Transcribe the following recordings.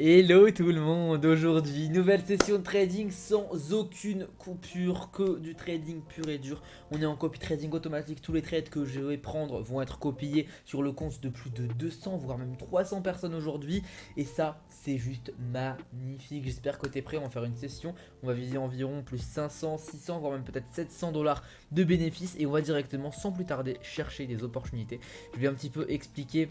Hello tout le monde, aujourd'hui nouvelle session de trading sans aucune coupure, que du trading pur et dur. On est en copy trading automatique, tous les trades que je vais prendre vont être copiés sur le compte de plus de 200 voire même 300 personnes aujourd'hui. Et ça c'est juste magnifique, j'espère que t'es prêt, on va faire une session. On va viser environ plus 500, 600 voire même peut-être 700 dollars de bénéfices. Et on va directement sans plus tarder chercher des opportunités. Je vais un petit peu expliquer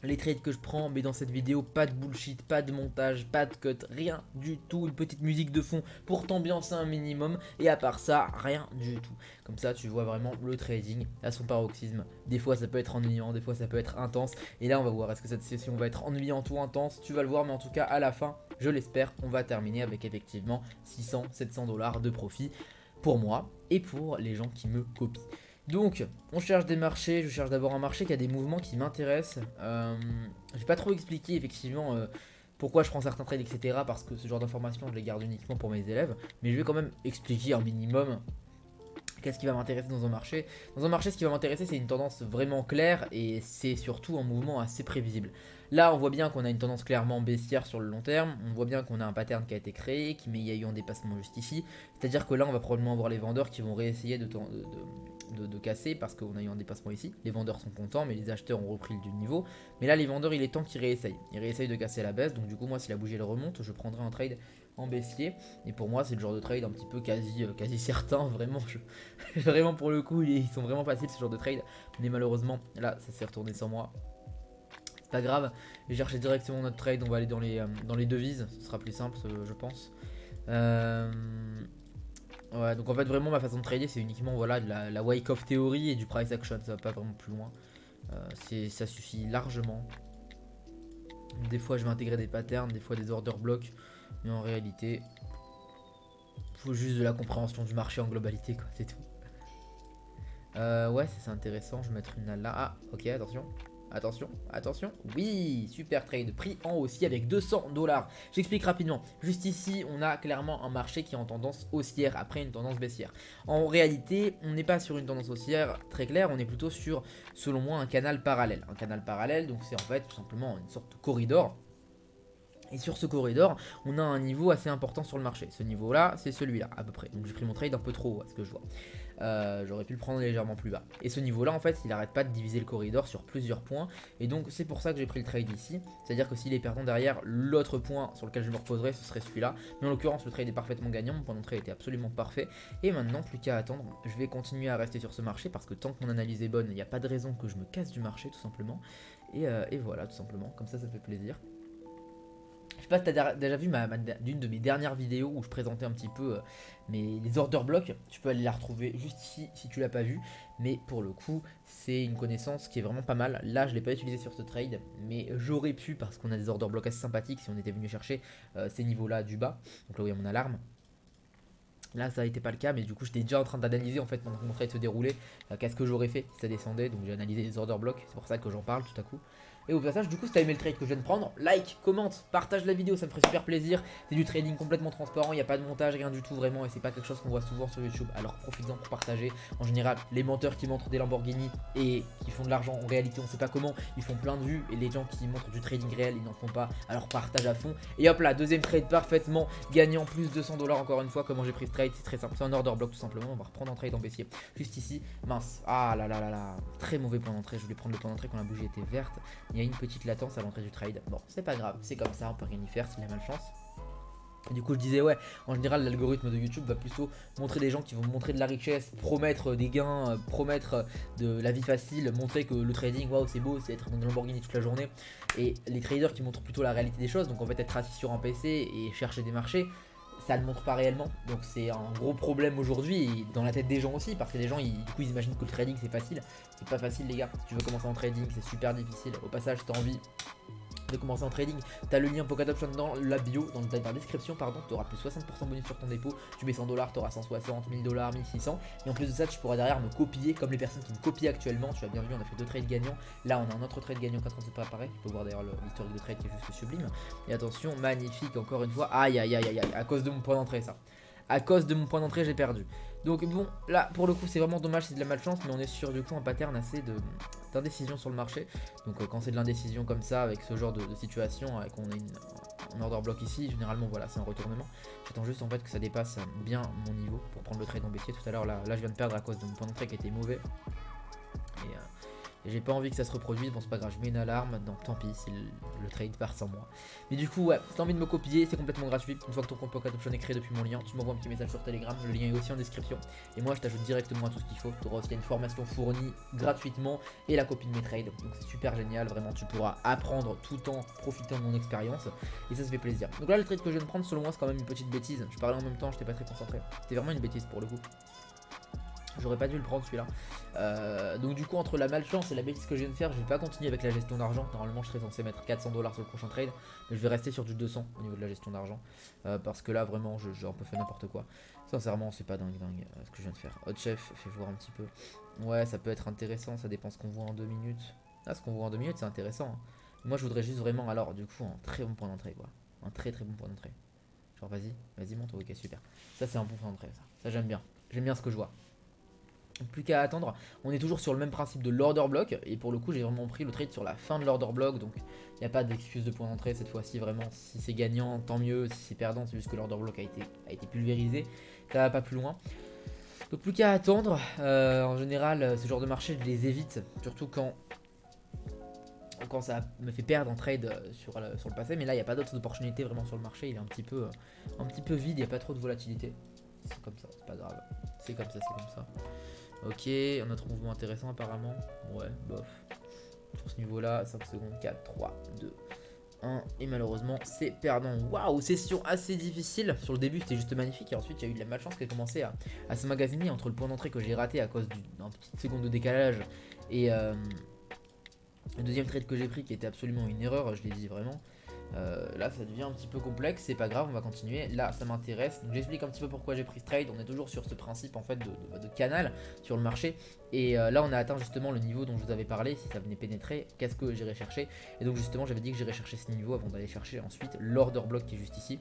les trades que je prends, mais dans cette vidéo, pas de bullshit, pas de montage, pas de cut, rien du tout. Une petite musique de fond pour t'ambiancer un minimum, et à part ça, rien du tout. Comme ça, tu vois vraiment le trading à son paroxysme. Des fois, ça peut être ennuyant, des fois, ça peut être intense. Et là, on va voir, est-ce que cette session va être ennuyante ou intense? Tu vas le voir, mais en tout cas, à la fin, je l'espère, on va terminer avec effectivement 600, 700 dollars de profit pour moi et pour les gens qui me copient. Donc, on cherche des marchés. Je cherche d'abord un marché qui a des mouvements qui m'intéressent. Je vais pas trop expliquer effectivement pourquoi je prends certains trades, etc. Parce que ce genre d'informations, je les garde uniquement pour mes élèves. Mais je vais quand même expliquer un minimum qu'est-ce qui va m'intéresser dans un marché. Dans un marché, ce qui va m'intéresser, c'est une tendance vraiment claire et c'est surtout un mouvement assez prévisible. Là, on voit bien qu'on a une tendance clairement baissière sur le long terme. On voit bien qu'on a un pattern qui a été créé, mais il y a eu un dépassement juste ici. C'est-à-dire que là, on va probablement avoir les vendeurs qui vont réessayer de casser parce qu'on a eu un dépassement ici. Les vendeurs sont contents, mais les acheteurs ont repris du niveau. Mais là, les vendeurs, il est temps qu'ils réessayent. Ils réessayent de casser la baisse. Donc du coup, moi, si la bougie elle remonte, je prendrai un trade en baissier. Et pour moi, c'est le genre de trade un petit peu quasi certain. Vraiment, vraiment pour le coup, ils sont vraiment faciles ce genre de trade. Mais malheureusement, là, ça s'est retourné sans moi. C'est pas grave. J'ai cherché directement notre trade. On va aller dans les devises. Ce sera plus simple, je pense. Ouais, donc en fait vraiment ma façon de trader c'est uniquement voilà de la wake of theory et du price action, ça va pas vraiment plus loin. Ça suffit largement. Des fois je vais intégrer des patterns, des fois des order blocks, mais en réalité faut juste de la compréhension du marché en globalité quoi, c'est tout. Ouais c'est intéressant, je vais mettre une là. Ah ok, attention. Attention, attention, oui, super trade, prix en haussier avec 200 dollars. J'explique rapidement, juste ici on a clairement un marché qui est en tendance haussière après une tendance baissière. En réalité, on n'est pas sur une tendance haussière très claire, on est plutôt sur, selon moi, un canal parallèle. Un canal parallèle, donc c'est en fait tout simplement une sorte de corridor. Et sur ce corridor, on a un niveau assez important sur le marché. Ce niveau-là, c'est celui-là, à peu près. Donc j'ai pris mon trade un peu trop haut, à ce que je vois. J'aurais pu le prendre légèrement plus bas. Et ce niveau-là, en fait, il n'arrête pas de diviser le corridor sur plusieurs points. Et donc c'est pour ça que j'ai pris le trade ici. C'est-à-dire que s'il est perdant derrière, l'autre point sur lequel je me reposerai, ce serait celui-là. Mais en l'occurrence, le trade est parfaitement gagnant. Mon point d'entrée était absolument parfait. Et maintenant, plus qu'à attendre, je vais continuer à rester sur ce marché. Parce que tant que mon analyse est bonne, il n'y a pas de raison que je me casse du marché, tout simplement. Et voilà, tout simplement. Comme ça fait plaisir. Je sais pas si t'as déjà vu d'une de mes dernières vidéos où je présentais un petit peu les order blocks. Tu peux aller la retrouver juste ici si tu l'as pas vu. Mais pour le coup, c'est une connaissance qui est vraiment pas mal. Là, je l'ai pas utilisé sur ce trade, mais j'aurais pu parce qu'on a des order blocks assez sympathiques si on était venu chercher ces niveaux-là du bas. Donc là où il y a mon alarme. Là, ça n'était pas le cas, mais du coup, j'étais déjà en train d'analyser en fait pendant que mon trade se déroulait. Qu'est-ce que j'aurais fait si ça descendait. Donc j'ai analysé les order blocks. C'est pour ça que j'en parle tout à coup. Et au passage, du coup, si t'as aimé le trade que je viens de prendre, like, commente, partage la vidéo, ça me ferait super plaisir. C'est du trading complètement transparent, il n'y a pas de montage, rien du tout vraiment, et c'est pas quelque chose qu'on voit souvent sur YouTube. Alors profites-en pour partager. En général, les menteurs qui montrent des Lamborghini et qui font de l'argent, en réalité, on sait pas comment, ils font plein de vues, et les gens qui montrent du trading réel, ils n'en font pas. Alors partage à fond. Et hop là, deuxième trade parfaitement gagnant, plus 200 dollars encore une fois. Comment j'ai pris ce trade, c'est très simple, c'est un order block tout simplement. On va reprendre un trade en baissier juste ici. Mince, ah là là là là, très mauvais point d'entrée. Je voulais prendre le point d'entrée quand la bougie était verte. Il y a une petite latence à l'entrée du trade. Bon, c'est pas grave, c'est comme ça, on peut rien y faire, c'est de la malchance. Et du coup, je disais, ouais, en général, l'algorithme de YouTube va plutôt montrer des gens qui vont montrer de la richesse, promettre des gains, promettre de la vie facile, montrer que le trading, waouh, c'est beau, c'est être dans une Lamborghini toute la journée. Et les traders qui montrent plutôt la réalité des choses, donc en fait, être assis sur un PC et chercher des marchés, ça ne montre pas réellement. Donc c'est un gros problème aujourd'hui dans la tête des gens aussi, parce que les gens du coup ils imaginent que le trading c'est facile. C'est pas facile les gars, si tu veux commencer en trading c'est super difficile. Au passage si t'as envie de commencer en trading, t'as le lien Pocket Option dans la bio, dans la description pardon, tu auras plus 60% bonus sur ton dépôt, tu mets 100 dollars, tu auras 160, 1000 dollars, 1600 et en plus de ça tu pourras derrière me copier comme les personnes qui me copient actuellement. Tu as bien vu, on a fait 2 trades gagnants, là on a un autre trade gagnant qui est en train de se préparer, tu peux voir d'ailleurs l'historique de trade qui est juste sublime. Et attention, magnifique encore une fois, aïe aïe aïe aïe aïe, à cause de mon point d'entrée ça. À cause de mon point d'entrée j'ai perdu. Donc bon là pour le coup c'est vraiment dommage, c'est de la malchance, mais on est sur du coup un pattern assez d'indécision sur le marché. Donc quand c'est de l'indécision comme ça avec ce genre de situation, avec on a l'order block ici, généralement voilà c'est un retournement. J'attends juste en fait que ça dépasse bien mon niveau pour prendre le trade en baissier. Tout à l'heure là je viens de perdre à cause de mon point d'entrée qui était mauvais. Et j'ai pas envie que ça se reproduise, bon c'est pas grave, je mets une alarme, donc tant pis si le trade part sans moi. Mais du coup ouais, si t'as envie de me copier, c'est complètement gratuit. Une fois que ton compte Pocket Option est créé depuis mon lien, tu m'envoies un petit message sur Telegram, le lien est aussi en description. Et moi je t'ajoute directement à tout ce qu'il faut, tu auras aussi une formation fournie gratuitement et la copie de mes trades. Donc c'est super génial, vraiment tu pourras apprendre tout en profitant de mon expérience. Et ça fait plaisir. Donc là le trade que je viens de prendre selon moi c'est quand même une petite bêtise. Je parlais en même temps, j'étais pas très concentré. C'était vraiment une bêtise pour le coup. J'aurais pas dû le prendre celui-là. Donc du coup entre la malchance et la bêtise que je viens de faire, je vais pas continuer avec la gestion d'argent. Normalement je serais censé mettre 400$ sur le prochain trade, mais je vais rester sur du 200 au niveau de la gestion d'argent. Parce que là vraiment j'ai un peu fait n'importe quoi. Sincèrement c'est pas dingue ce que je viens de faire. Hot Chef, fais voir un petit peu. Ouais ça peut être intéressant, ça dépend ce qu'on voit en 2 minutes. Ah ce qu'on voit en 2 minutes c'est intéressant. Hein. Moi je voudrais juste vraiment alors du coup un très bon point d'entrée quoi. Un très bon point d'entrée. Genre vas-y monte, ok super. Ça c'est un bon point d'entrée ça j'aime bien. J'aime bien ce que je vois. Plus qu'à attendre, on est toujours sur le même principe de l'order block et pour le coup j'ai vraiment pris le trade sur la fin de l'order block, donc il n'y a pas d'excuse de point d'entrée cette fois-ci. Vraiment si c'est gagnant tant mieux, si c'est perdant c'est juste que l'order block a été pulvérisé, ça va pas plus loin. Donc plus qu'à attendre. En général ce genre de marché je les évite, surtout quand ça me fait perdre en trade sur le passé, mais là il n'y a pas d'autres opportunités vraiment sur le marché, il est un petit peu vide, il n'y a pas trop de volatilité. C'est comme ça, c'est pas grave, c'est comme ça. Ok, un autre mouvement intéressant apparemment. Ouais, bof. Sur ce niveau-là, 5 secondes, 4, 3, 2, 1. Et malheureusement, c'est perdant. Waouh, session assez difficile. Sur le début, c'était juste magnifique. Et ensuite, il y a eu de la malchance qui a commencé à se magasiner entre le point d'entrée que j'ai raté à cause d'un petit seconde de décalage et le deuxième trade que j'ai pris qui était absolument une erreur, je l'ai dit vraiment. Là ça devient un petit peu complexe, c'est pas grave, on va continuer. Là ça m'intéresse, donc j'explique un petit peu pourquoi j'ai pris ce trade. On est toujours sur ce principe en fait de canal sur le marché. Et là on a atteint justement le niveau dont je vous avais parlé. Si ça venait pénétrer, qu'est-ce que j'irais chercher? Et donc justement j'avais dit que j'irais chercher ce niveau avant d'aller chercher ensuite l'order block qui est juste ici.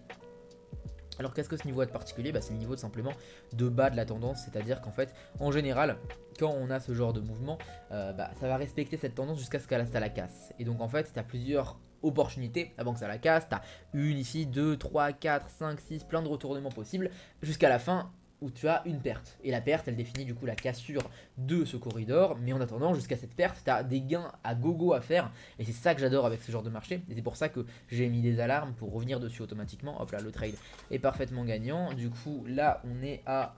Alors qu'est-ce que ce niveau a de particulier? C'est le niveau simplement de bas de la tendance, c'est-à-dire qu'en fait, en général, quand on a ce genre de mouvement, ça va respecter cette tendance jusqu'à ce qu'elle la casse. Et donc en fait, tu as plusieurs opportunités avant que ça la casse, tu as une ici, 2, 3, 4, 5, 6, plein de retournements possibles, jusqu'à la fin où tu as une perte. Et la perte, elle définit du coup la cassure de ce corridor, mais en attendant, jusqu'à cette perte, tu as des gains à gogo à faire, et c'est ça que j'adore avec ce genre de marché, et c'est pour ça que j'ai mis des alarmes pour revenir dessus automatiquement. Hop là, le trade est parfaitement gagnant. Du coup, là, on est à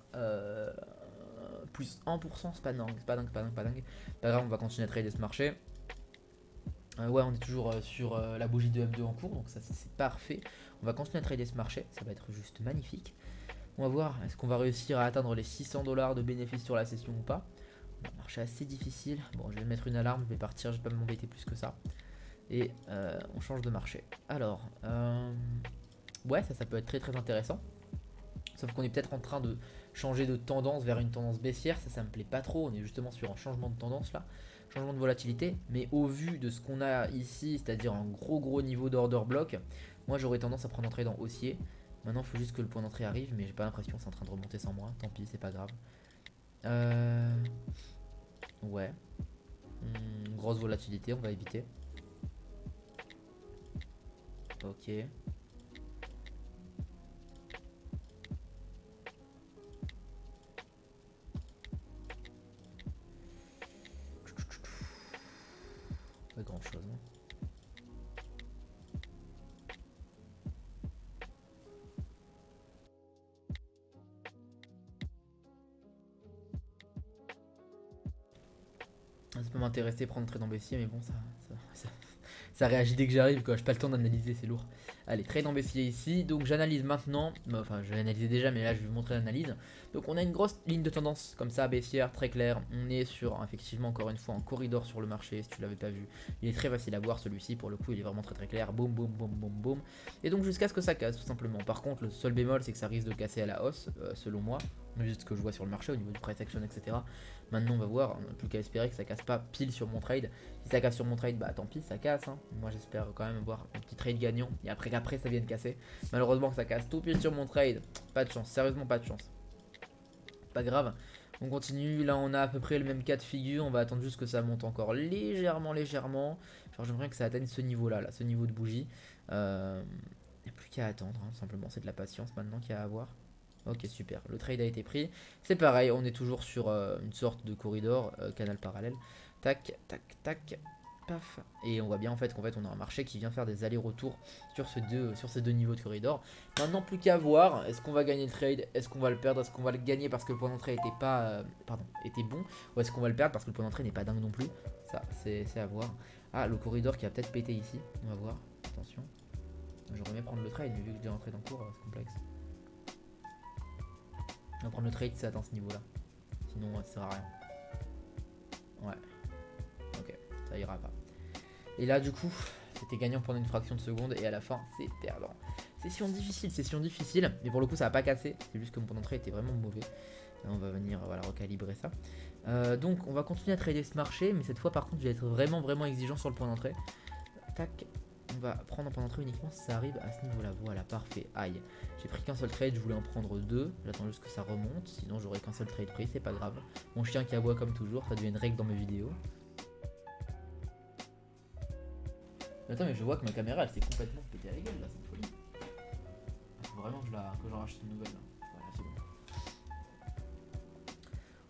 plus 1%, c'est pas dingue. Pas grave, on va continuer à trader ce marché. Ouais, on est toujours sur la bougie de M2 en cours, donc ça c'est parfait. On va continuer à trader ce marché, ça va être juste magnifique. On va voir, est-ce qu'on va réussir à atteindre les 600$ de bénéfices sur la session ou pas. Un marché assez difficile. Bon, je vais mettre une alarme, je vais partir, je vais pas m'embêter plus que ça. Et on change de marché. Alors, ouais, ça peut être très intéressant. Sauf qu'on est peut-être en train de changer de tendance vers une tendance baissière. Ça me plaît pas trop. On est justement sur un changement de tendance là. Changement de volatilité. Mais au vu de ce qu'on a ici, c'est-à-dire un gros niveau d'order block, moi j'aurais tendance à prendre entrée dans haussier. Maintenant, il faut juste que le point d'entrée arrive. Mais j'ai pas l'impression que c'est en train de remonter sans moi. Tant pis, c'est pas grave. Ouais. Grosse volatilité, on va éviter. Ok. Pas grand chose. Hein. Ça peut m'intéresser prendre trade en baissier, mais bon, ça réagit dès que j'arrive, quoi. J'ai pas le temps d'analyser, c'est lourd. Allez, trade en baissier ici. Donc j'analyse maintenant. Enfin, je l'ai analysé déjà, mais là je vais vous montrer l'analyse. Donc on a une grosse ligne de tendance comme ça, baissière, très claire. On est sur, effectivement, encore une fois, un corridor sur le marché. Si tu l'avais pas vu, il est très facile à voir celui-ci. Pour le coup, il est vraiment très clair. Boum, boum, boum, boum, boum. Et donc jusqu'à ce que ça casse, tout simplement. Par contre, le seul bémol, c'est que ça risque de casser à la hausse, selon moi. Juste ce que je vois sur le marché au niveau du price action, etc. Maintenant, on va voir. On n'a plus qu'à espérer que ça casse pas pile sur mon trade. Si ça casse sur mon trade, bah tant pis, ça casse. Hein. Moi, j'espère quand même avoir un petit trade gagnant. Et après qu'après, ça vienne casser. Malheureusement, que ça casse tout pile sur mon trade. Pas de chance, sérieusement, pas de chance. Pas grave. On continue. Là, on a à peu près le même cas de figure. On va attendre juste que ça monte encore légèrement. Genre, j'aimerais que ça atteigne ce niveau-là, là, ce niveau de bougie. Il n'y a plus qu'à attendre, hein, simplement. C'est de la patience maintenant qu'il y a à avoir. Ok, super. Le trade a été pris. C'est pareil, on est toujours sur une sorte de corridor, canal parallèle. Tac, tac, tac. Paf. Et on voit bien en fait qu'en fait on a un marché qui vient faire des allers-retours sur, sur ces deux niveaux de corridor. Maintenant plus qu'à voir, est-ce qu'on va gagner le trade, est-ce qu'on va le perdre, est-ce qu'on va le gagner parce que le point d'entrée était pas était bon, ou est-ce qu'on va le perdre parce que le point d'entrée n'est pas dingue non plus. Ça c'est à voir. Ah, le corridor qui a peut-être pété ici, on va voir, attention. J'aurais aimé prendre le trade mais vu que j'ai rentré dans le cours, c'est complexe. On va prendre le trade si ça atteint ce niveau là, sinon ça sert à rien. Ouais, ok, ça ira pas. Et là du coup c'était gagnant pendant une fraction de seconde et à la fin c'est perdant. Session difficile, mais pour le coup ça va pas casser, c'est juste que mon point d'entrée était vraiment mauvais. Là, on va venir voilà, recalibrer ça. Donc on va continuer à trader ce marché, mais cette fois par contre je vais être vraiment exigeant sur le point d'entrée. Tac, on va prendre un point d'entrée uniquement si ça arrive à ce niveau là, voilà parfait. Aïe, j'ai pris qu'un seul trade, je voulais en prendre deux, j'attends juste que ça remonte, sinon j'aurais qu'un seul trade pris, c'est pas grave. Mon chien qui aboie comme toujours, ça devient une règle dans mes vidéos. Attends, mais je vois que ma caméra elle s'est complètement pété à la gueule là, c'est une folie. Faut vraiment que j'en rachète une nouvelle là. Voilà, c'est bon.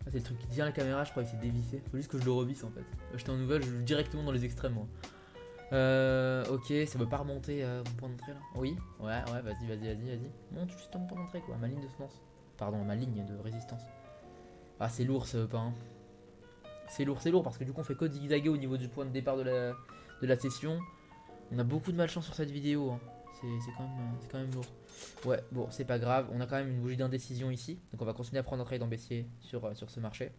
Ah, c'est le truc qui tient la caméra, je crois qu'il s'est dévissé. Faut juste que je le revisse en fait. Acheter en nouvelle, je joue directement dans les extrêmes moi. Ok, ça veut pas remonter mon point d'entrée là. Oui, ouais, vas-y. Monte juste ton point d'entrée quoi, ma ligne de semence. Pardon, ma ligne de résistance. Ah, c'est lourd, ça veut pas. Hein. C'est lourd parce que du coup on fait que zigzaguer au niveau du point de départ de la session. On a beaucoup de malchance sur cette vidéo, hein. C'est quand même lourd. Ouais, bon, c'est pas grave. On a quand même une bougie d'indécision ici. Donc on va continuer à prendre un trade en baissier sur ce marché.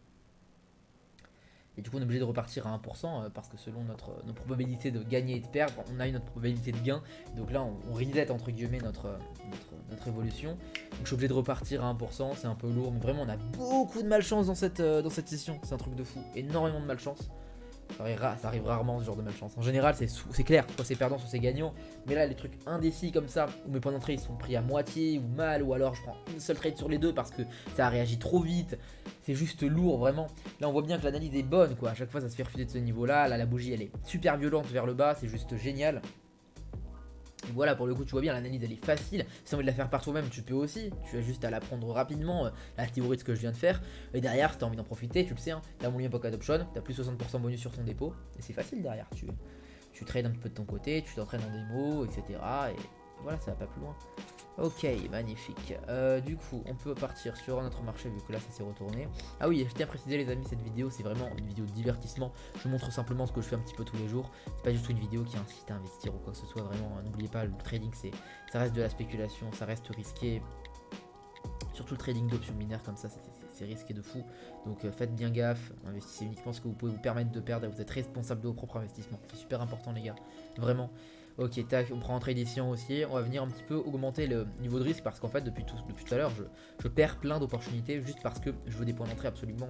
Et du coup, on est obligé de repartir à 1% parce que selon nos probabilités de gagner et de perdre, on a une autre probabilité de gain. Donc là, on reset entre guillemets notre évolution. Donc je suis obligé de repartir à 1%. C'est un peu lourd. Mais vraiment, on a beaucoup de malchance dans cette session. C'est un truc de fou. Énormément de malchance. Ça arrive rarement ce genre de malchance. En général, c'est clair, soit c'est perdant, soit c'est gagnant. Mais là, les trucs indécis comme ça, où mes points d'entrée ils sont pris à moitié ou mal, ou alors je prends une seule trade sur les deux parce que ça a réagi trop vite. C'est juste lourd, vraiment. Là, on voit bien que l'analyse est bonne, quoi. À chaque fois, ça se fait refuser de ce niveau-là. Là, la bougie, elle est super violente vers le bas. C'est juste génial. Et voilà, pour le coup, tu vois bien, l'analyse elle est facile. Si tu as envie de la faire par toi-même, tu peux aussi. Tu as juste à l'apprendre rapidement, la théorie de ce que je viens de faire. Et derrière, si tu as envie d'en profiter, tu le sais, hein, tu as mon lien Pocket Option, tu as plus 60% bonus sur ton dépôt. Et c'est facile derrière. Tu trades un petit peu de ton côté, tu t'entraînes en démo, etc. Et voilà, ça va pas plus loin. Ok, magnifique. Du coup, on peut partir sur un autre marché vu que là ça s'est retourné. Ah oui, je tiens à préciser les amis, cette vidéo c'est vraiment une vidéo de divertissement. Je montre simplement ce que je fais un petit peu tous les jours. C'est pas du tout une vidéo qui incite à investir ou quoi que ce soit. Vraiment, n'oubliez pas, le trading ça reste de la spéculation, ça reste risqué. Surtout le trading d'options binaires comme ça, c'est risqué de fou. Donc faites bien gaffe, investissez uniquement ce que vous pouvez vous permettre de perdre et vous êtes responsable de vos propres investissements. C'est super important les gars, vraiment. Ok, tac, on prend un trade ici aussi. On va venir un petit peu augmenter le niveau de risque parce qu'en fait, depuis tout à l'heure, je perds plein d'opportunités juste parce que je veux des points d'entrée absolument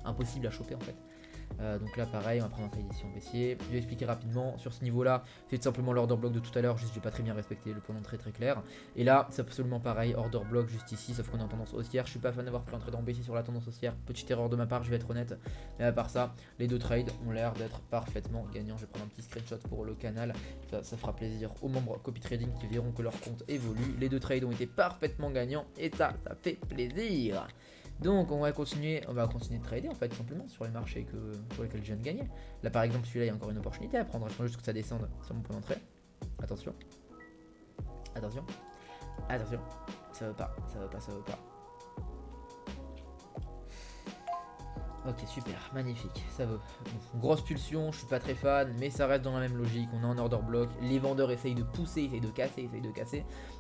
impossibles à choper en fait. Donc là pareil, on va prendre un trade ici en baissier. Je vais expliquer rapidement sur ce niveau là, c'est tout simplement l'order block de tout à l'heure, juste j'ai pas très bien respecté le point d'entrée très clair. Et là c'est absolument pareil, order block juste ici, sauf qu'on est en tendance haussière. Je suis pas fan d'avoir pris un trade en baissier sur la tendance haussière, petite erreur de ma part, je vais être honnête. Mais à part ça, les deux trades ont l'air d'être parfaitement gagnants. Je vais prendre un petit screenshot pour le canal, ça fera plaisir aux membres copy trading qui verront que leur compte évolue. Les deux trades ont été parfaitement gagnants et ça fait plaisir. Donc on va continuer de trader en fait simplement sur les marchés sur lesquels je viens de gagner. Là par exemple celui-là il y a encore une opportunité à prendre, j'attends juste que ça descende sur mon point d'entrée. Attention. Attention. Ça veut pas. Ok super, magnifique, ça veut. Bon, grosse pulsion, je suis pas très fan, mais ça reste dans la même logique, on est en order block, les vendeurs essayent de pousser, essayent de casser,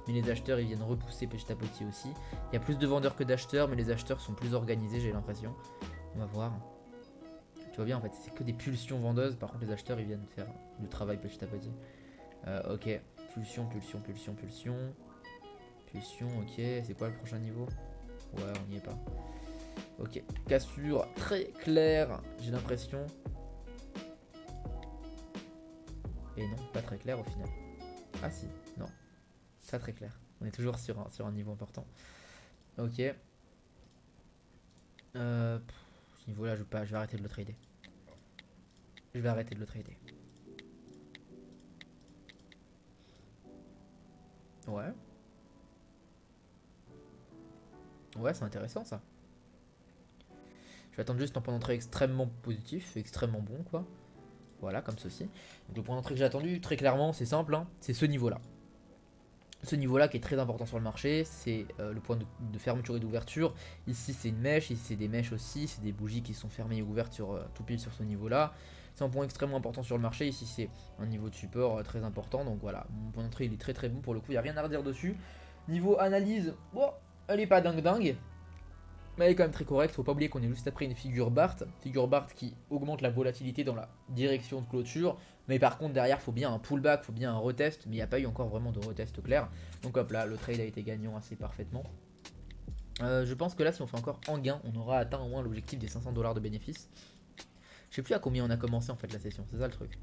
mais les acheteurs ils viennent repousser petit à petit aussi. Il y a plus de vendeurs que d'acheteurs, mais les acheteurs sont plus organisés j'ai l'impression. On va voir. Tu vois bien en fait, c'est que des pulsions vendeuses, par contre les acheteurs ils viennent faire le travail petit à petit. Ok, pulsion, ok, c'est quoi le prochain niveau? Ouais, on n'y est pas. Ok, cassure très claire, j'ai l'impression. Et non, pas très clair au final. Ah si, non, pas très clair. On est toujours sur un niveau important. Ok. Ce niveau-là, je vais arrêter de le trader. Ouais. Ouais, c'est intéressant ça. Je vais attendre juste un point d'entrée extrêmement positif, extrêmement bon quoi. Voilà, comme ceci. Donc le point d'entrée que j'ai attendu, très clairement, c'est simple, hein, c'est ce niveau-là. Ce niveau-là qui est très important sur le marché, c'est le point de fermeture et d'ouverture. Ici c'est une mèche, ici c'est des mèches aussi, c'est des bougies qui sont fermées et ouvertes tout pile sur ce niveau-là. C'est un point extrêmement important sur le marché, ici c'est un niveau de support très important, donc voilà, mon point d'entrée il est très très bon pour le coup, il n'y a rien à redire dessus. Niveau analyse, bon, elle est pas dingue dingue, mais elle est quand même très correcte. Faut pas oublier qu'on est juste après une figure Bart qui augmente la volatilité dans la direction de clôture. Mais par contre derrière faut bien un pullback, faut bien un retest, mais il n'y a pas eu encore vraiment de retest clair. Donc hop là, le trade a été gagnant assez parfaitement. Je pense que là si on fait encore en gain, on aura atteint au moins l'objectif des 500 $ de bénéfice. Je sais plus à combien on a commencé en fait la session, c'est ça le truc.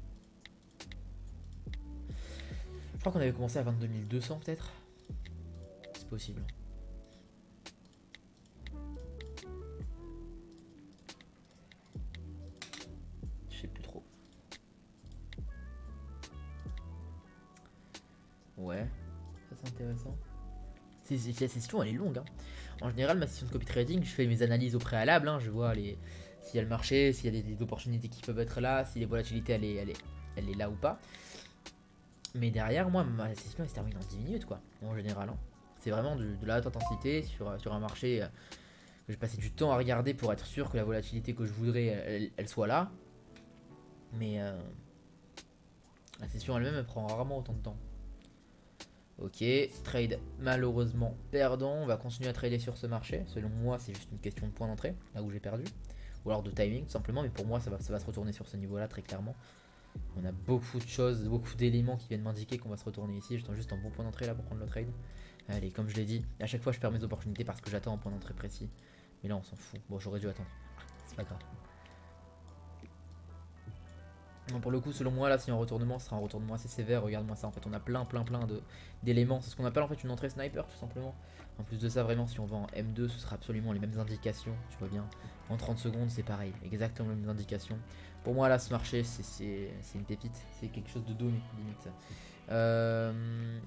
Je crois qu'on avait commencé à 22 200 peut-être. C'est possible. Je sais plus trop. Ouais, ça c'est intéressant. La session elle est longue. Hein. En général, ma session de copy trading, je fais mes analyses au préalable. Hein. Je vois s'il y a le marché, s'il y a des opportunités qui peuvent être là, si les volatilités elle est là ou pas. Mais derrière, moi, ma session elle se termine en 10 minutes quoi, en général. Hein. C'est vraiment de la haute intensité sur un marché que j'ai passé du temps à regarder pour être sûr que la volatilité que je voudrais elle soit là. Mais la session elle-même elle prend rarement autant de temps. Ok, trade malheureusement perdant. On va continuer à trader sur ce marché. Selon moi, c'est juste une question de point d'entrée, là où j'ai perdu. Ou alors de timing, tout simplement. Mais pour moi, ça va se retourner sur ce niveau-là, très clairement. On a beaucoup de choses, beaucoup d'éléments qui viennent m'indiquer qu'on va se retourner ici. J'attends juste un bon point d'entrée là pour prendre le trade. Allez, comme je l'ai dit, à chaque fois je perds mes opportunités parce que j'attends un point d'entrée précis. Mais là, on s'en fout. Bon, j'aurais dû attendre. C'est pas grave. Non, pour le coup, selon moi, là, si un retournement, ce sera un retournement assez sévère. Regarde-moi ça. En fait, on a plein d'éléments. C'est ce qu'on appelle en fait une entrée sniper, tout simplement. En plus de ça, vraiment, si on va en M2, ce sera absolument les mêmes indications. Tu vois bien. En 30 secondes, c'est pareil. Exactement les mêmes indications. Pour moi, là, ce marché, c'est une pépite. C'est quelque chose de donné, limite.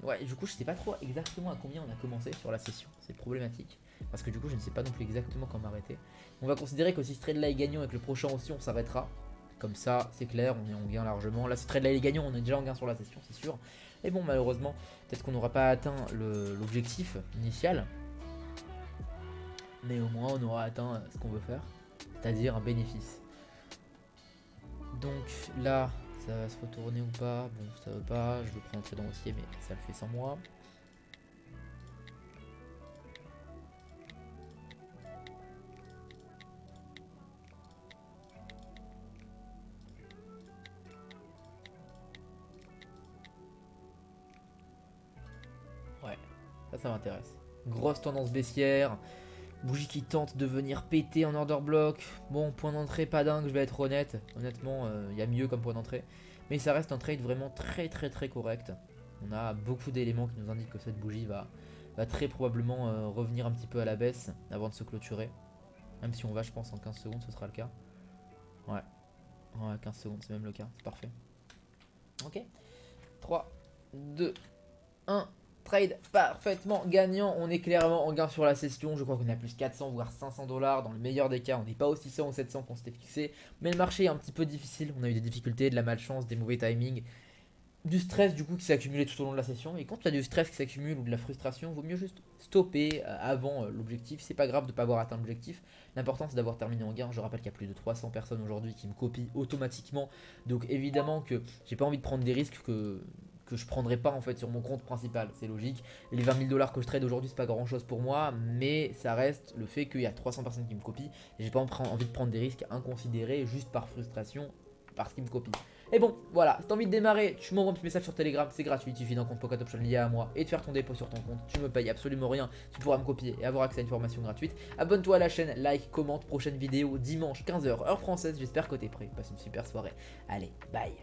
Ouais, du coup, je sais pas trop exactement à combien on a commencé sur la session. C'est problématique. Parce que du coup, je ne sais pas non plus exactement quand m'arrêter. On va considérer que si ce trade là est gagnant et que le prochain aussi, on s'arrêtera. Comme ça, c'est clair, on est en gain largement. Là, ce trade là est gagnant, on est déjà en gain sur la session, c'est sûr. Et bon, malheureusement, peut-être qu'on n'aura pas atteint l'objectif initial. Mais au moins, on aura atteint ce qu'on veut faire, c'est-à-dire un bénéfice. Donc là, ça va se retourner ou pas? Bon, ça veut pas, je veux prendre un trade en haussier, mais ça le fait sans moi. Ouais, ça m'intéresse. Grosse tendance baissière. Bougie qui tente de venir péter en order block. Bon, point d'entrée pas dingue, je vais être honnête. Honnêtement, il y a mieux comme point d'entrée. Mais ça reste un trade vraiment très correct. On a beaucoup d'éléments qui nous indiquent que cette bougie va très probablement revenir un petit peu à la baisse avant de se clôturer. Même si on va, je pense, en 15 secondes, ce sera le cas. Ouais, 15 secondes, c'est même le cas, c'est parfait. Ok, 3, 2, 1. Trade parfaitement gagnant, on est clairement en gain sur la session, je crois qu'on a plus 400 voire 500 $, dans le meilleur des cas, on n'est pas aux 600 ou 700 qu'on s'était fixé, mais le marché est un petit peu difficile, on a eu des difficultés, de la malchance, des mauvais timings, du stress du coup qui s'est accumulé tout au long de la session, et quand tu as du stress qui s'accumule ou de la frustration, vaut mieux juste stopper avant l'objectif, c'est pas grave de ne pas avoir atteint l'objectif, l'important c'est d'avoir terminé en gain, je rappelle qu'il y a plus de 300 personnes aujourd'hui qui me copient automatiquement, donc évidemment que j'ai pas envie de prendre des risques que je prendrai pas en fait sur mon compte principal, c'est logique. Les 20 000 $ que je trade aujourd'hui c'est pas grand chose pour moi, mais ça reste le fait qu'il y a 300 personnes qui me copient et j'ai pas envie de prendre des risques inconsidérés juste par frustration parce qu'ils me copient. Et bon, voilà, si t'as envie de démarrer, tu m'envoies un petit message sur Telegram, c'est gratuit, il suffit d'un compte Pocket Option lié à moi et de faire ton dépôt sur ton compte, tu me payes absolument rien, tu pourras me copier et avoir accès à une formation gratuite. Abonne-toi à la chaîne, like, commente, prochaine vidéo dimanche 15 h heure française, j'espère que t'es prêt, passe une super soirée. Allez, bye.